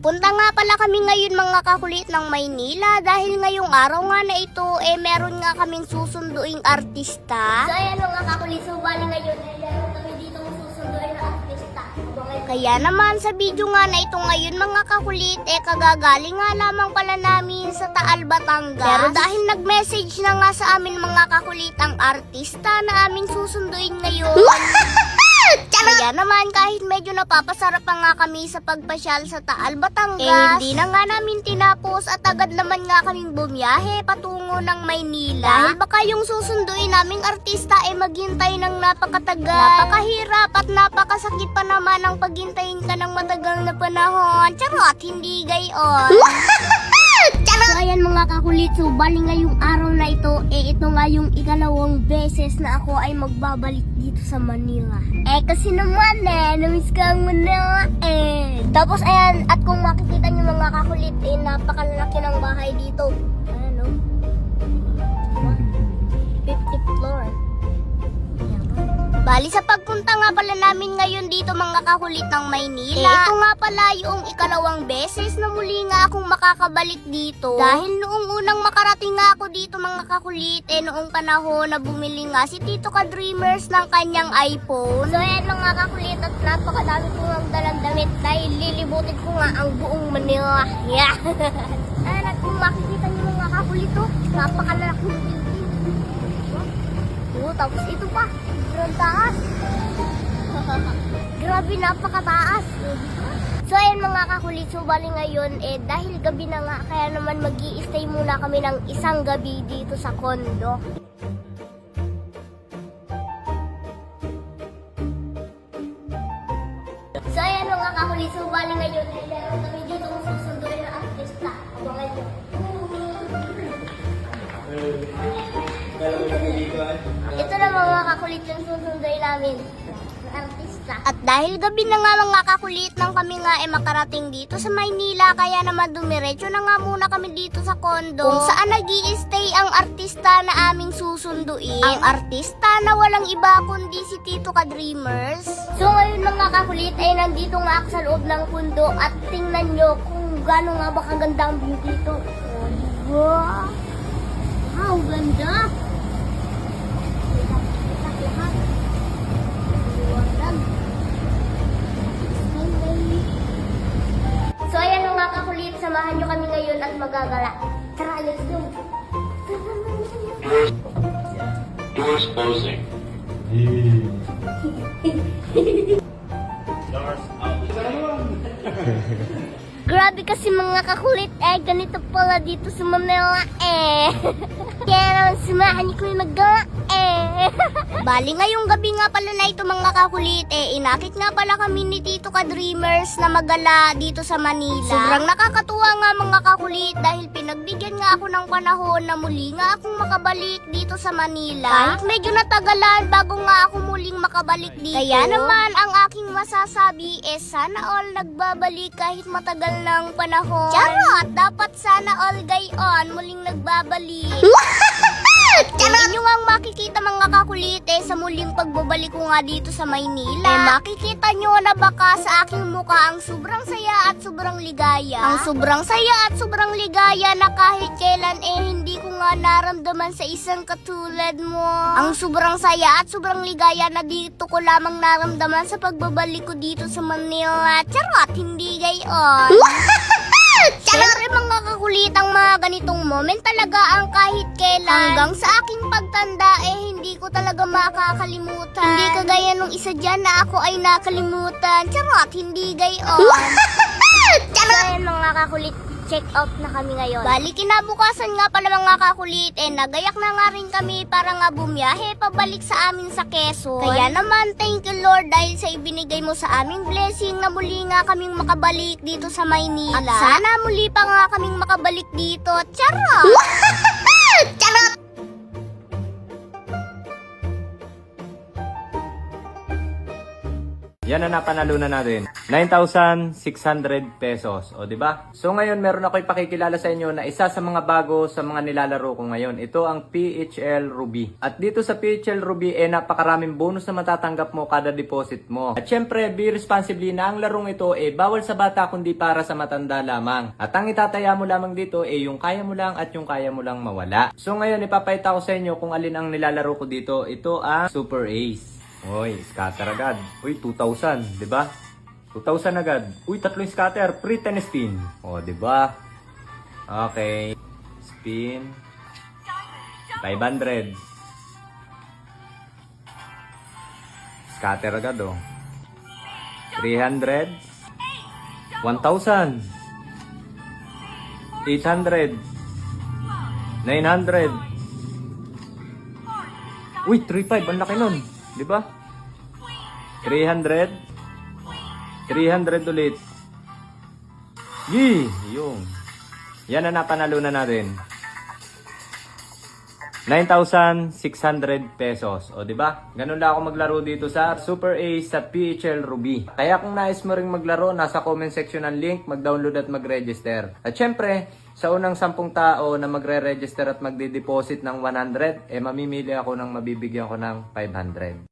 Pupunta nga pala kami ngayon mga kakulit ng Maynila dahil ngayong araw nga na ito meron nga kaming susunduing artista. So ayan mga kakulit, so bali ngayon meron kami dito susunduin na artista. Kaya naman sa video nga na ito ngayon mga kakulit kagagaling nga lamang pala namin sa Taal, Batangas. Pero dahil nag-message na nga sa amin mga kakulit ang artista na aming susunduin ngayon. Kaya naman kahit medyo napapasarap pa nga kami sa pagpasyal sa Taal, Batangas, hindi na nga namin tinapos at agad naman nga kaming bumiyahe patungo ng Maynila. Dahil baka yung susunduin naming artista maghintay ng napakatagal, napakahirap at napakasakit pa naman ang paghintayin ka ng matagal na panahon. Charot, hindi gayon. So ayan mga kakulit, so bali ngayong araw na ito, ito nga yung ikalawang beses na ako ay magbabalik dito sa Manila. Kasi naman namiss ko ang Manila Tapos ayan, at kung makikita nyo mga kakulit, napakalaki ng bahay dito. Ano? 50th floor. Bali sa pagpunta nga pala namin ngayon dito mga kakulit ng Maynila, ito nga pala yung ikalawang beses na muli nga akong makakabalik dito. Dahil noong unang makarating nga ako dito mga kakulit, noong panahon na bumili nga si Tito Ka-Dreamers ng kanyang iPhone. So ayan mga kakulit, at napakadami ko ang dalang damit dahil lilibutin ko nga ang buong Manila. Yeah. Ayan, at kung makikita nyo mga kakulit, napakalaki ng building. Tapos ito pa, sobrang taas. Grabe, napakataas. So ayan mga kakulit, so bali ngayon dahil gabi na nga, kaya naman mag-i-stay muna kami ng isang gabi dito sa condo. So ayan mga kakulit, so bali ngayon meron kami dito susunduin na artista. Abangan nyo. Ito na mga kakulit yung susunduin namin na artista. At dahil gabi na nga mga kakulit nang kami nga makarating dito sa Maynila, kaya naman dumiretso na nga muna kami dito sa condo kung saan nag-i-stay ang artista na aming susunduin. Ang artista na walang iba kundi si Tito Ka-Dreamers. So ngayon mga kakulit nandito nga ako sa loob ng condo at tingnan nyo kung gaano nga ba kaganda ang view dito. Wow! Wow, ganda! So ayan mga kakulit, samahan nyo kami ngayon at magagala. Tara, let's go! Doors closing. Doors out. Grabe kasi mga kakulit, ganito pala dito sa Manila Kaya naman samahan niyo kami mag-gala Bali ngayong gabi nga pala na ito mga kakulit, inakit nga pala kami ni Tito Ka-Dreamers na magala dito sa Manila. Sobrang nakakatuwa nga mga kakulit dahil pinagbigyan nga ako ng panahon na muli nga akong makabalik dito sa Manila. Kahit medyo natagalan bago nga ako muling makabalik dito. Kaya naman ang aking masasabi sana all nagbabalik kahit matagal ng panahon. Charot! Dapat sana all gayon muling nagbabalik. Kung inyo nga makikita mga kakulit sa muling pagbabalik ko nga dito sa Maynila, makikita nyo na baka sa aking mukha ang sobrang saya at sobrang ligaya. Ang sobrang saya at sobrang ligaya na kahit kailan hindi ko nga naramdaman sa isang katulad mo. Ang sobrang saya at sobrang ligaya na dito ko lamang naramdaman sa pagbabalik ko dito sa Manila. Charot, hindi gayon. Siyempre mga kakulit, ang mga ganitong moment talaga ang kahit kailan hanggang sa aking pagtanda hindi ko talaga makakalimutan. Hindi kagaya nung isa dyan na ako ay nakalimutan. Charot, hindi gayon. So ayan mga kakulit, check out na kami ngayon. Bali kinabukasan nga pala mga kakulit, nagayak na nga rin kami para nga bumiyahe pabalik sa amin sa Quezon. Kaya naman thank you Lord dahil sa ibinigay mo sa aming blessing na muli nga kaming makabalik dito sa Maynila. At sana muli pa nga kaming makabalik dito. Charot! Charot! Yan na napanalunan natin. 9,600 pesos. O, di ba? So, ngayon, meron ako ipakikilala sa inyo na isa sa mga bago sa mga nilalaro ko ngayon. Ito ang PHL Ruby. At dito sa PHL Ruby, napakaraming bonus na matatanggap mo kada deposit mo. At syempre, be responsibly na ang larong ito, bawal sa bata kundi para sa matanda lamang. At ang itataya mo lamang dito, yung kaya mo lang at yung kaya mo lang mawala. So, ngayon, ipapakita ko sa inyo kung alin ang nilalaro ko dito. Ito ang Super Ace. Uy, scatter agad. Uy, 2,000, di ba? 2,000 agad. Uy, 3 scatter, free 10 spin. O, di ba? Okay. Spin. 500. Scatter agad, oh. 300. 1,000. 800. 900. Uy, 3,500. Ang laki nun. Di ba? 300. 300 ulit. Yee! Yung. Yan na napanalunan natin. 9,600 pesos. O, di ba? Ganun lang ako maglaro dito sa Super Ace sa PHL Ruby. Kaya kung nais mo ring maglaro, nasa comment section ang link, mag-download at mag-register. At syempre, sa unang 10 tao na magre-register at magde-deposit ng 100, mamimili ako ng mabibigyan ko ng 500.